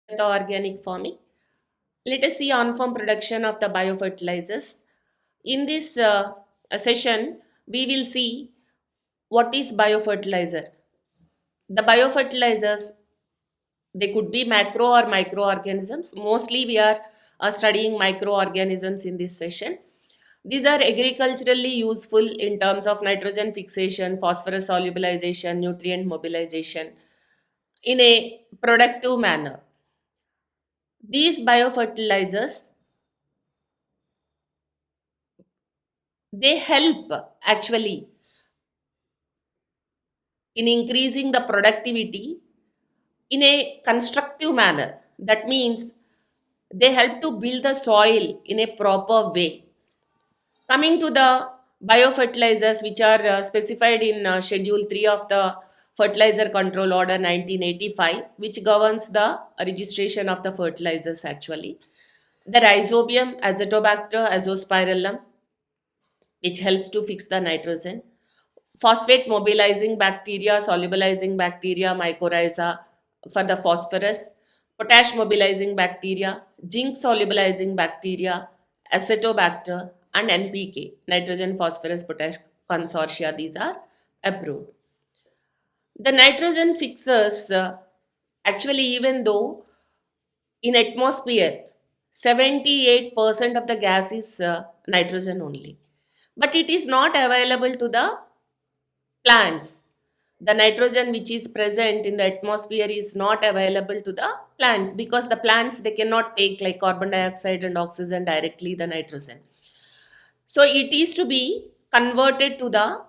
The organic farming. Let us see on-farm production of the biofertilizers. In this session, we will see what is biofertilizer. The biofertilizers, they could be macro or microorganisms. Mostly we are studying microorganisms in this session. These are agriculturally useful in terms of nitrogen fixation, phosphorus solubilization, nutrient mobilization in a productive manner. These biofertilizers, they help actually in increasing the productivity in a constructive manner. That means they help to build the soil in a proper way. Coming to the biofertilizers, which are specified in Schedule 3 of the Fertilizer Control Order 1985, which governs the registration of the fertilizers actually. The rhizobium, azotobacter, azospirillum, which helps to fix the nitrogen. Phosphate mobilizing bacteria, solubilizing bacteria, mycorrhiza for the phosphorus. Potash mobilizing bacteria, zinc solubilizing bacteria, acetobacter, and NPK, nitrogen, phosphorus, potash consortia. These are approved. The nitrogen fixers, actually, even though in atmosphere 78% of the gas is nitrogen only, but it is not available to the plants. The nitrogen which is present in the atmosphere is not available to the plants because the plants, they cannot take like carbon dioxide and oxygen directly the nitrogen. So it is to be converted to the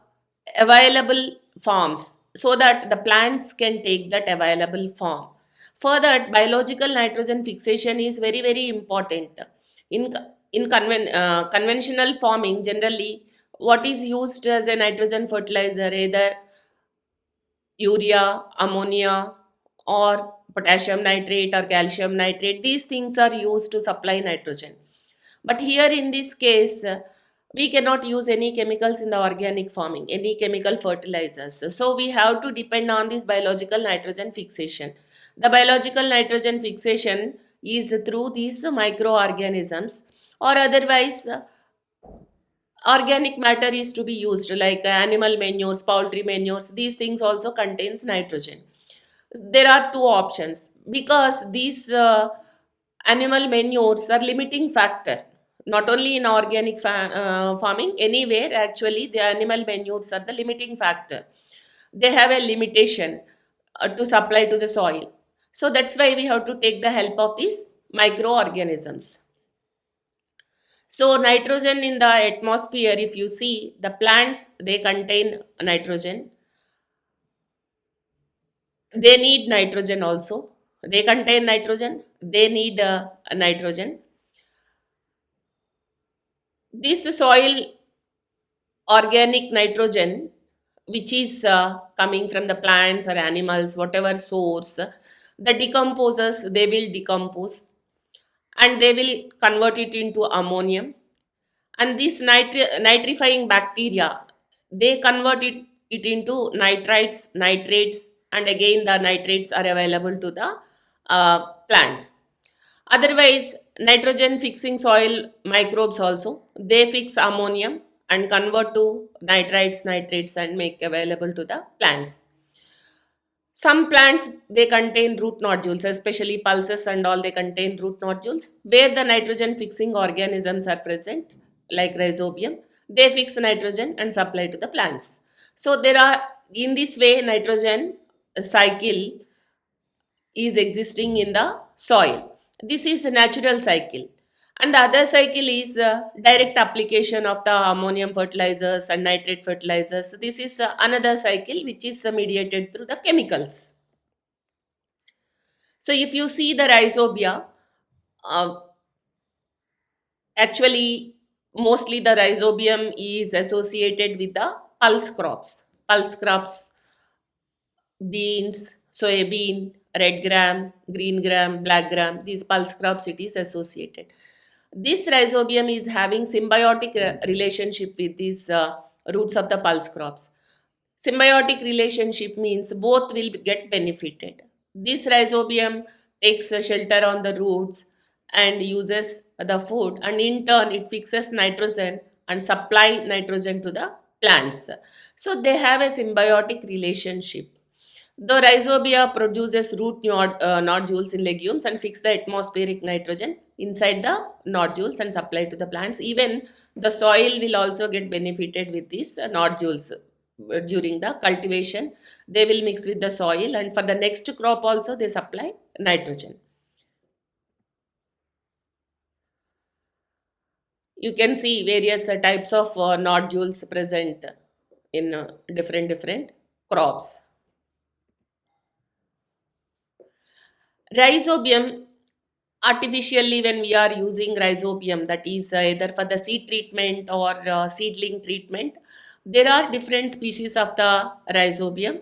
available forms so that the plants can take that available form. For that, biological nitrogen fixation is very, very important. In, in conventional farming, generally, what is used as a nitrogen fertilizer, either urea, ammonia, or potassium nitrate or calcium nitrate, these things are used to supply nitrogen. But here in this case, we cannot use any chemicals in the organic farming, any chemical fertilizers. So we have to depend on this biological nitrogen fixation. The biological nitrogen fixation is through these microorganisms, or otherwise organic matter is to be used like animal manures, poultry manures. These things also contains nitrogen. There are two options because these animal manures are limiting factor, not only in organic farming, anywhere actually the animal manures are the limiting factor. They have a limitation to supply to the soil. So that's why we have to take the help of these microorganisms. So nitrogen in the atmosphere, if you see the plants, they contain nitrogen. They need nitrogen also. They contain nitrogen. They need nitrogen. This soil organic nitrogen, which is coming from the plants or animals, whatever source, the decomposers, they will decompose and they will convert it into ammonium. And this nitrifying bacteria, they convert it into nitrites, nitrates, and again the nitrates are available to the plants. Otherwise, nitrogen fixing soil microbes also, they fix ammonium and convert to nitrites, nitrates, and make available to the plants. Some plants, they contain root nodules, especially pulses and all, they contain root nodules where the nitrogen fixing organisms are present, like rhizobium. They fix nitrogen and supply to the plants. So there are, in this way, nitrogen cycle is existing in the soil. This is a natural cycle. And the other cycle is direct application of the ammonium fertilizers and nitrate fertilizers. This is another cycle which is mediated through the chemicals. So if you see the rhizobia, uh, actually mostly the rhizobium is associated with the pulse crops. Pulse crops, beans, soybean, red gram, green gram, black gram, these pulse crops it is associated. This rhizobium is having symbiotic relationship with these roots of the pulse crops. Symbiotic relationship means both will get benefited. This rhizobium takes a shelter on the roots and uses the food, and in turn it fixes nitrogen and supply nitrogen to the plants. So they have a symbiotic relationship. The rhizobia produces nodules in legumes and fix the atmospheric nitrogen inside the nodules and supply to the plants. Even the soil will also get benefited with these nodules during the cultivation. They will mix with the soil, and for the next crop also they supply nitrogen. You can see various types of nodules present in different crops. Rhizobium, artificially when we are using rhizobium, that is either for the seed treatment or seedling treatment, there are different species of the rhizobium.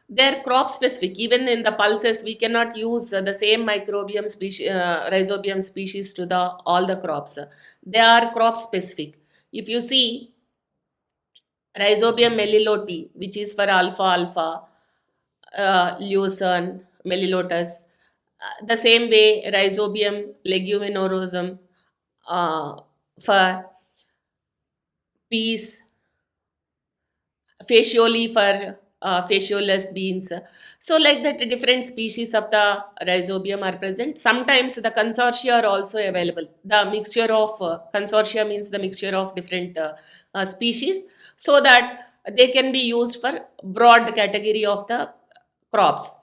They're crop specific. Even in the pulses we cannot use the same microbium species, rhizobium species to the all the crops. They are crop specific. If you see rhizobium meliloti, which is for alpha alpha, lucerne, melilotus. The same way, rhizobium leguminosum for peas, fascioli for fasciolus beans. So, like that, different species of the rhizobium are present. Sometimes the consortia are also available. The mixture of consortia means the mixture of different species, so that they can be used for broad category of the crops.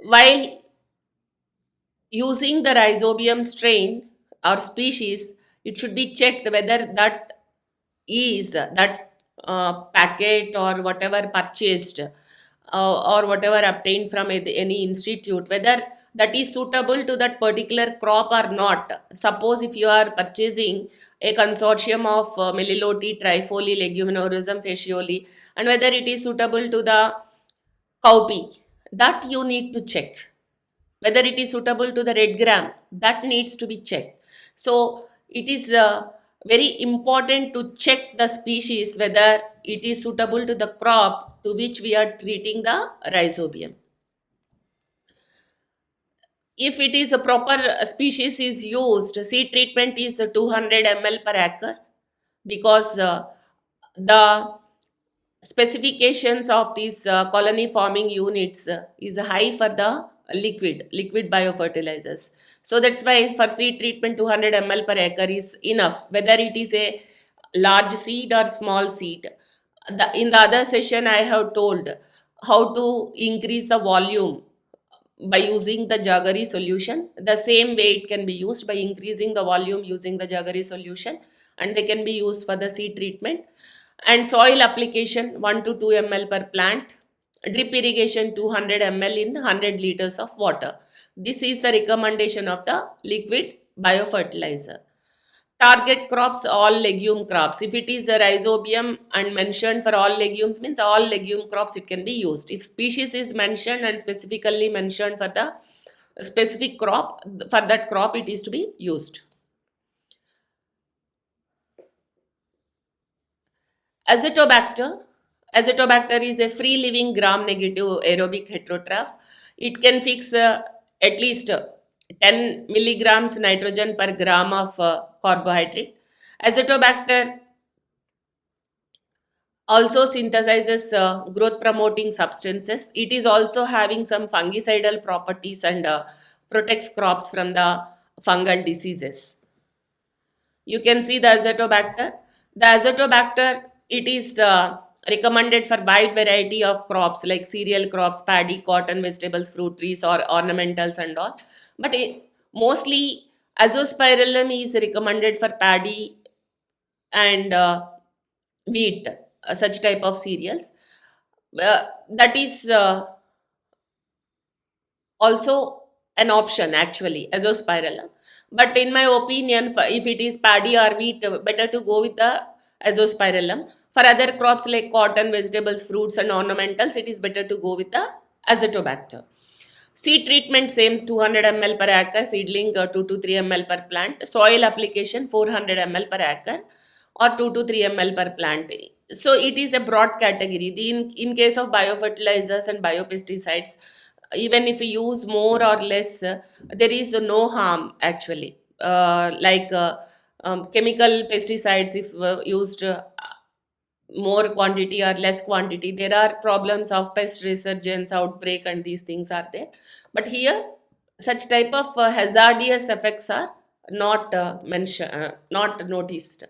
While using the rhizobium strain or species, it should be checked whether that packet or whatever purchased or whatever obtained from any institute, whether that is suitable to that particular crop or not. Suppose if you are purchasing a consortium of meliloti, trifoli, leguminosum, fascioli, and whether it is suitable to the cowpea, that you need to check. Whether it is suitable to the red gram, that needs to be checked. So it is very important to check the species whether it is suitable to the crop to which we are treating the rhizobium. If it is a proper species is used, seed treatment is 200 ml per acre, because the specifications of these colony forming units is high for the liquid biofertilizers. So that's why for seed treatment 200 ml per acre is enough, whether it is a large seed or small seed. In the other session I have told how to increase the volume by using the jaggery solution. The same way it can be used by increasing the volume using the jaggery solution, and they can be used for the seed treatment. And soil application 1 to 2 ml per plant, drip irrigation 200 ml in 100 liters of water. This is the recommendation of the liquid biofertilizer. Target crops, all legume crops. If it is a rhizobium and mentioned for all legumes, means all legume crops it can be used. If species is mentioned and specifically mentioned for the specific crop, for that crop it is to be used. Azotobacter. Azotobacter is a free living gram negative aerobic heterotroph. It can fix at least 10 milligrams nitrogen per gram of carbohydrate. Azotobacter also synthesizes growth promoting substances. It is also having some fungicidal properties and protects crops from the fungal diseases. You can see the azotobacter. The azotobacter, it is recommended for wide variety of crops like cereal crops, paddy, cotton, vegetables, fruit trees, or ornamentals and all. But mostly azospirillum is recommended for paddy and wheat, such type of cereals. That is also an option actually, azospirillum. But in my opinion, if it is paddy or wheat, better to go with the azospirillum. For other crops like cotton, vegetables, fruits, and ornamentals, it is better to go with the azotobacter. Seed treatment same 200 ml per acre, seedling 2 to 3 ml per plant, soil application 400 ml per acre or 2 to 3 ml per plant. So it is a broad category. In case of biofertilizers and biopesticides, even if we use more or less, there is no harm actually. Chemical pesticides, if used more quantity or less quantity, there are problems of pest resurgence, outbreak, and these things are there. But here, such type of hazardous effects are not noticed.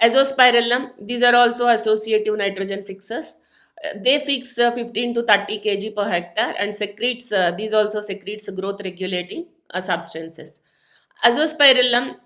Azospirillum, these are also associative nitrogen fixers. They fix 15 to 30 kg per hectare and secretes, these also secretes growth regulating substances. Azospirillum,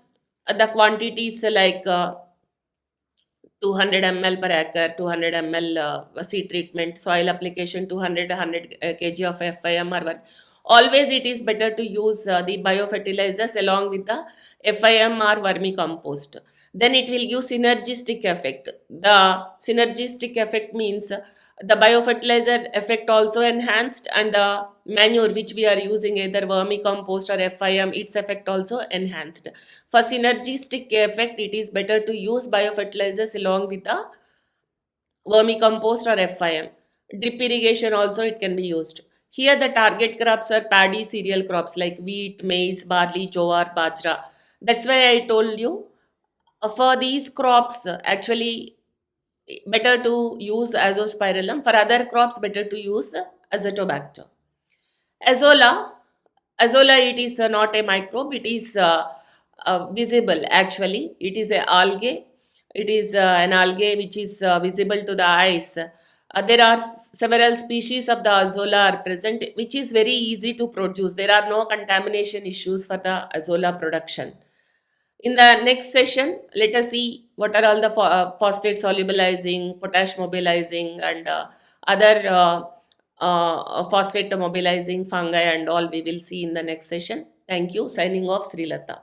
the quantities like 200 ml per acre, 200 ml seed treatment, soil application 200 kg of FIM or what. Always it is better to use the biofertilizers along with the FIM or vermicompost. Then it will give synergistic effect. The synergistic effect means the biofertilizer effect also enhanced, and the manure which we are using, either vermicompost or FIM, its effect also enhanced. For synergistic effect, it is better to use biofertilizers along with the vermicompost or FIM. Drip irrigation also it can be used. Here the target crops are paddy cereal crops like wheat, maize, barley, jowar, bajra. That's why I told you, for these crops actually better to use azospirillum. For other crops better to use azotobacter. Azolla, Azolla, it is not a microbe, it is visible actually. It is a algae. It is an algae which is visible to the eyes. There are several species of the Azolla are present, which is very easy to produce. There are no contamination issues for the Azolla production. In the next session, let us see what are all the phosphate solubilizing, potash mobilizing, and other phosphate mobilizing fungi and all we will see in the next session. Thank you. Signing off, Sree Latha.